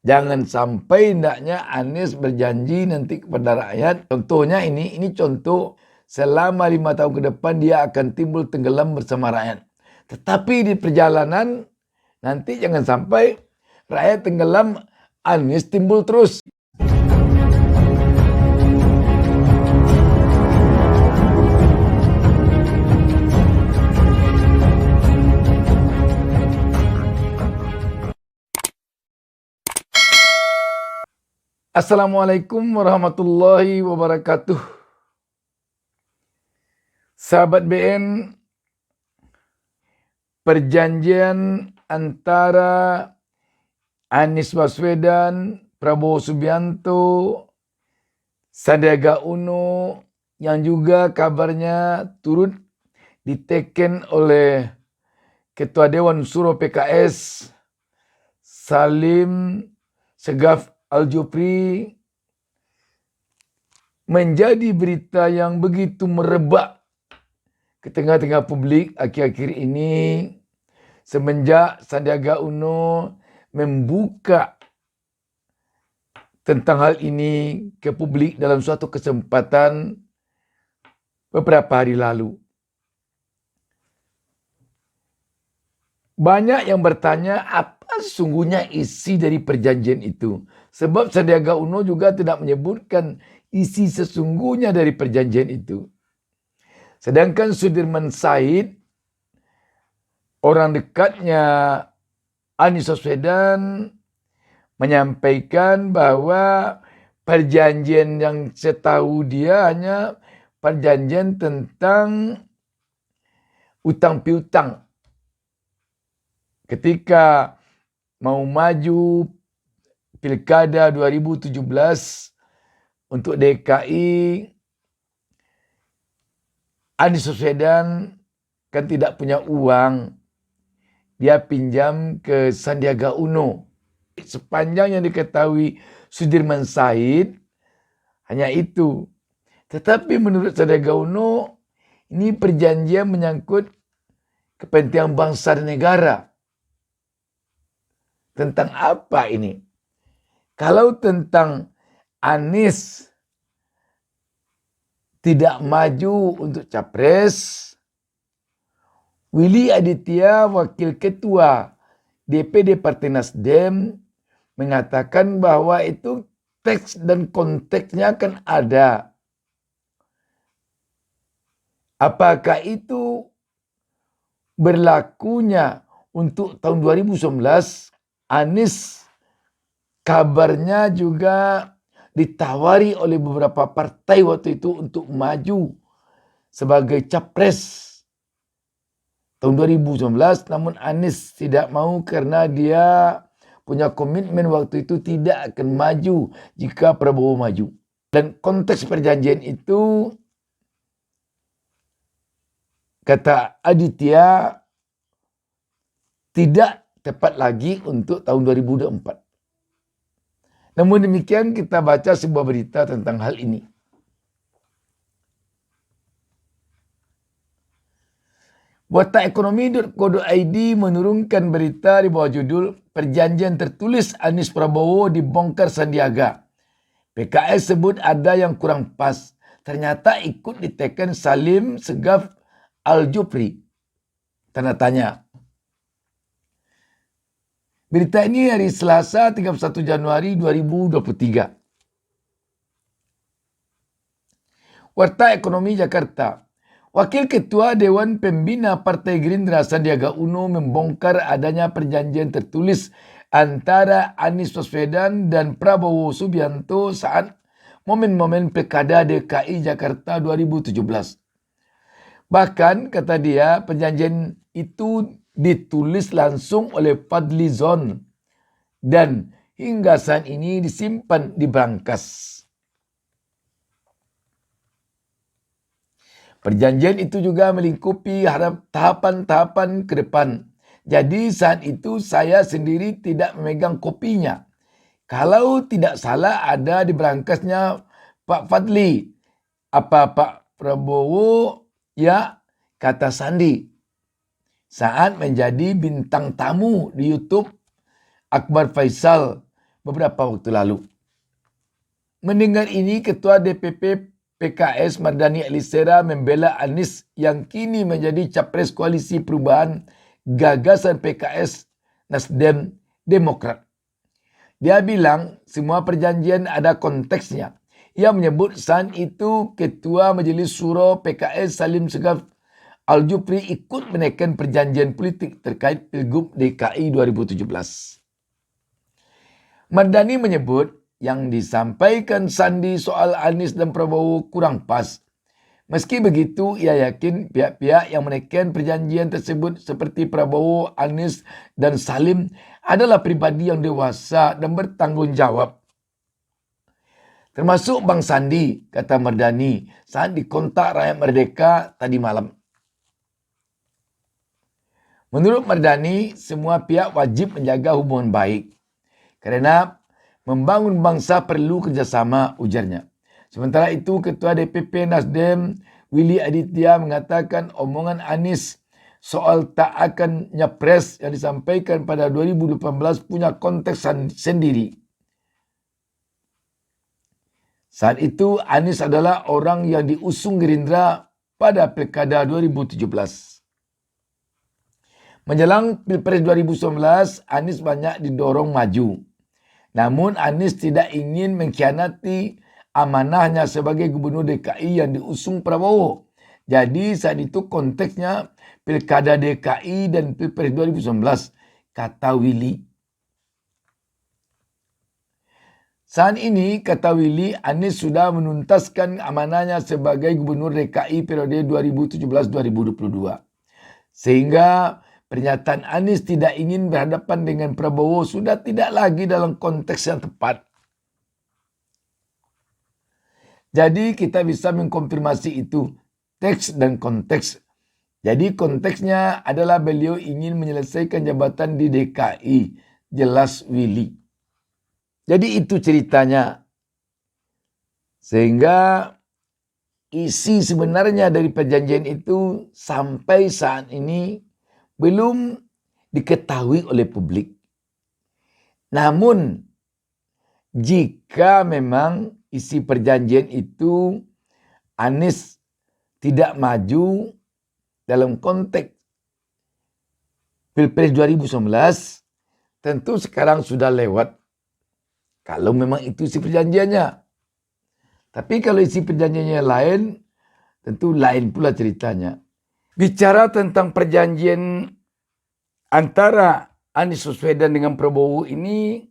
Jangan sampai hendaknya Anies berjanji nanti kepada rakyat. Contohnya ini contoh selama 5 tahun ke depan dia akan timbul tenggelam bersama rakyat. Tetapi di perjalanan nanti jangan sampai rakyat tenggelam, Anies timbul terus. Assalamualaikum warahmatullahi wabarakatuh. Sahabat BN, perjanjian antara Anies Baswedan, Prabowo Subianto, Sandiaga Uno yang juga kabarnya turut diteken oleh Ketua Dewan Suro PKS Salim Segaf Al-Jufri menjadi berita yang begitu merebak ke tengah-tengah publik akhir-akhir ini semenjak Sandiaga Uno membuka tentang hal ini ke publik dalam suatu kesempatan beberapa hari lalu. Banyak yang bertanya apa sesungguhnya isi dari perjanjian itu. Sebab Sandiaga Uno juga tidak menyebutkan isi sesungguhnya dari perjanjian itu. Sedangkan Sudirman Said, orang dekatnya Anies Baswedan, menyampaikan bahwa perjanjian yang setahu dia hanya perjanjian tentang utang piutang. Ketika mau maju Pilkada 2017 untuk DKI, Anies Baswedan kan tidak punya uang. Dia pinjam ke Sandiaga Uno. Sepanjang yang diketahui Sudirman Said, hanya itu. Tetapi menurut Sandiaga Uno, ini perjanjian menyangkut kepentingan bangsa dan negara. Tentang apa ini? Kalau tentang Anies tidak maju untuk capres, Willy Aditya, Wakil Ketua DPD Partai Nasdem, mengatakan bahwa itu teks dan konteksnya kan ada. Apakah itu berlakunya untuk tahun 2019? Anies kabarnya juga ditawari oleh beberapa partai waktu itu untuk maju sebagai capres tahun 2019, namun Anies tidak mau karena dia punya komitmen waktu itu tidak akan maju jika Prabowo maju. Dan konteks perjanjian itu, kata Aditya, tidak tepat lagi untuk tahun 2024. Namun demikian kita baca sebuah berita tentang hal ini. Wataekonomi.co.id menurunkan berita di bawah judul Perjanjian tertulis Anies Prabowo dibongkar Sandiaga. PKS sebut ada yang kurang pas. Ternyata ikut diteken Salim Segaf Al-Jufri. Tanda tanya. Berita ini hari Selasa 31 Januari 2023. Warta Ekonomi Jakarta. Wakil Ketua Dewan Pembina Partai Gerindra Sandiaga Uno membongkar adanya perjanjian tertulis antara Anies Baswedan dan Prabowo Subianto saat momen-momen Pilkada DKI Jakarta 2017. Bahkan kata dia perjanjian itu ditulis langsung oleh Fadli Zon dan hingga saat ini disimpan di brankas. Perjanjian itu juga melingkupi tahapan-tahapan ke depan. Jadi saat itu saya sendiri tidak memegang kopinya. Kalau tidak salah ada di brankasnya Pak Fadli. Apa Pak Prabowo? Ya, kata Sandi. Saat menjadi bintang tamu di YouTube Akbar Faisal beberapa waktu lalu. Mendengar ini, Ketua DPP PKS Mardhani Alisera membela Anies yang kini menjadi capres koalisi perubahan gagasan PKS, Nasdem, Demokrat. Dia bilang semua perjanjian ada konteksnya. Ia menyebut saat itu Ketua Majelis Syuro PKS Salim Segaf Al-Jufri ikut menaikkan perjanjian politik terkait Pilgub DKI 2017. Mardhani menyebut yang disampaikan Sandi soal Anies dan Prabowo kurang pas. Meski begitu, ia yakin pihak-pihak yang menaikkan perjanjian tersebut seperti Prabowo, Anies, dan Salim adalah pribadi yang dewasa dan bertanggung jawab. Termasuk Bang Sandi, kata Mardhani saat dikontak Rakyat Merdeka tadi malam. Menurut Mardhani, semua pihak wajib menjaga hubungan baik. Kerana membangun bangsa perlu kerjasama, ujarnya. Sementara itu, Ketua DPP Nasdem, Willy Aditya mengatakan omongan Anies soal tak akan nyapres yang disampaikan pada 2018 punya konteks sendiri. Saat itu, Anies adalah orang yang diusung Gerindra pada Pilkada 2017. Menjelang Pilpres 2019, Anies banyak didorong maju. Namun Anies tidak ingin mengkhianati amanahnya sebagai Gubernur DKI yang diusung Prabowo. Jadi saat itu konteksnya Pilkada DKI dan Pilpres 2019, kata Willy. Saat ini, kata Willy, Anies sudah menuntaskan amanahnya sebagai Gubernur DKI periode 2017-2022. Sehingga pernyataan Anies tidak ingin berhadapan dengan Prabowo sudah tidak lagi dalam konteks yang tepat. Jadi kita bisa mengkonfirmasi itu, teks dan konteks. Jadi konteksnya adalah beliau ingin menyelesaikan jabatan di DKI, jelas Willy. Jadi itu ceritanya. Sehingga isi sebenarnya dari perjanjian itu sampai saat ini belum diketahui oleh publik. Namun, jika memang isi perjanjian itu Anies tidak maju dalam konteks Pilpres 2019, tentu sekarang sudah lewat. Kalau memang itu isi perjanjiannya. Tapi kalau isi perjanjiannya lain, tentu lain pula ceritanya. Bicara tentang perjanjian antara Anies Baswedan dengan Prabowo ini,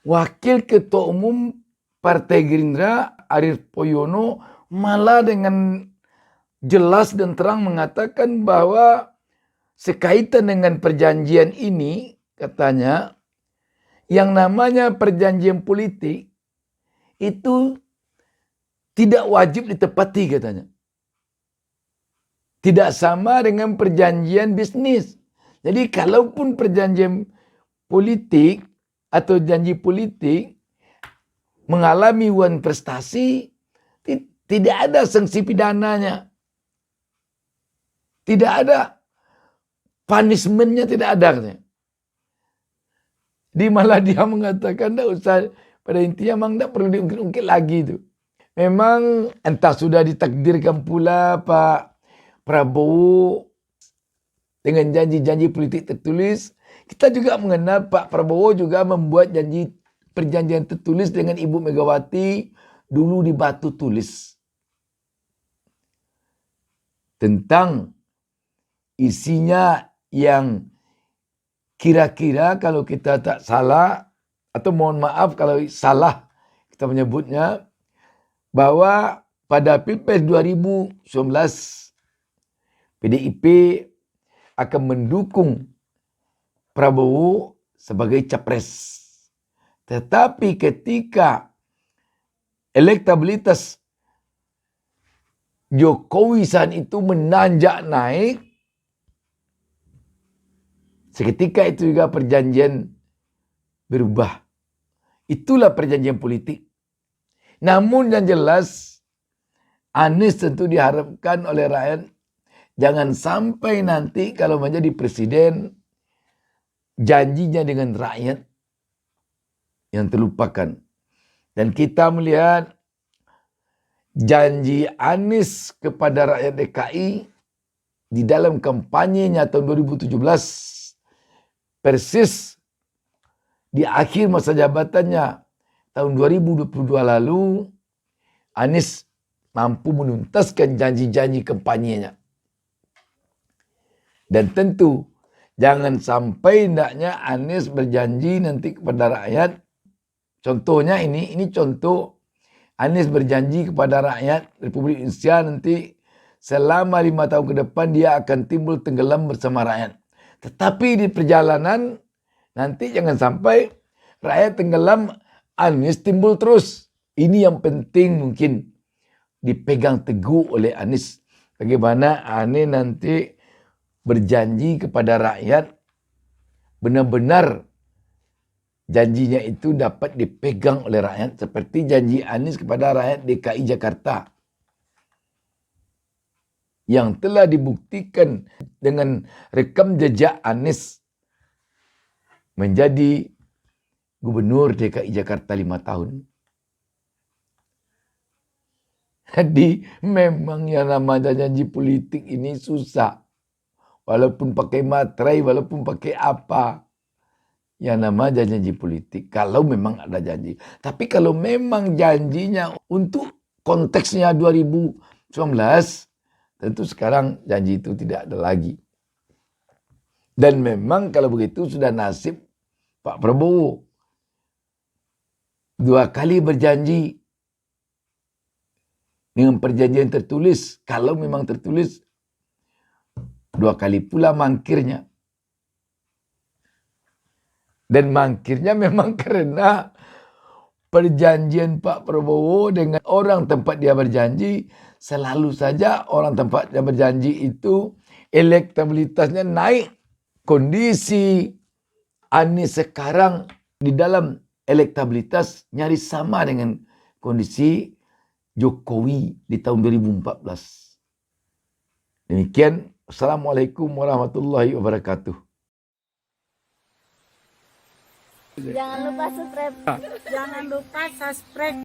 Wakil Ketua Umum Partai Gerindra Arief Poyono malah dengan jelas dan terang mengatakan bahwa sekaitan dengan perjanjian ini, katanya, yang namanya perjanjian politik itu tidak wajib ditepati, katanya. Tidak sama dengan perjanjian bisnis. Jadi kalaupun perjanjian politik atau janji politik mengalami wan prestasi, tidak ada sanksi pidananya. Tidak ada punishmentnya, tidak ada, katanya. Di malah dia mengatakan tidak usah, pada intinya memang tidak perlu diungkit-ungkit lagi itu. Memang entah sudah ditakdirkan pula Pak Prabowo dengan janji-janji politik tertulis. Kita juga mengenal Pak Prabowo juga membuat perjanjian tertulis dengan Ibu Megawati dulu di Batu Tulis. Tentang isinya yang kira-kira kalau kita tak salah, atau mohon maaf kalau salah kita menyebutnya, bahwa pada Pilpres 2019 PDIP akan mendukung Prabowo sebagai capres. Tetapi ketika elektabilitas Jokowi saat itu menanjak naik, seketika itu juga perjanjian berubah. Itulah perjanjian politik. Namun yang jelas, Anies tentu diharapkan oleh rakyat jangan sampai nanti kalau menjadi presiden, janjinya dengan rakyat yang terlupakan. Dan kita melihat janji Anies kepada rakyat DKI di dalam kampanyenya tahun 2017 persis di akhir masa jabatannya tahun 2022 lalu, Anies mampu menuntaskan janji-janji kampanyenya. Dan tentu jangan sampai hendaknya Anies berjanji nanti kepada rakyat. Contohnya ini contoh Anies berjanji kepada rakyat Republik Indonesia nanti selama 5 tahun ke depan dia akan timbul tenggelam bersama rakyat. Tetapi di perjalanan nanti jangan sampai rakyat tenggelam, Anies timbul terus. Ini yang penting mungkin dipegang teguh oleh Anies. Bagaimana Anies nanti berjanji kepada rakyat benar-benar janjinya itu dapat dipegang oleh rakyat seperti janji Anies kepada rakyat DKI Jakarta yang telah dibuktikan dengan rekam jejak Anies menjadi Gubernur DKI Jakarta 5 tahun. Jadi memang yang namanya janji politik ini susah. Walaupun pakai materai, walaupun pakai apa. Yang namanya janji politik. Kalau memang ada janji. Tapi kalau memang janjinya untuk konteksnya 2019, tentu sekarang janji itu tidak ada lagi. Dan memang kalau begitu sudah nasib Pak Prabowo. 2 kali berjanji dengan perjanjian tertulis. Kalau memang tertulis, 2 kali pula mangkirnya. Dan mangkirnya memang karena perjanjian Pak Prabowo dengan orang tempat dia berjanji, selalu saja orang tempat dia berjanji itu elektabilitasnya naik. Kondisi Anies sekarang di dalam elektabilitas nyaris sama dengan kondisi Jokowi di tahun 2014. Demikian, Assalamualaikum warahmatullahi wabarakatuh. Jangan lupa subscribe. Jangan lupa subscribe.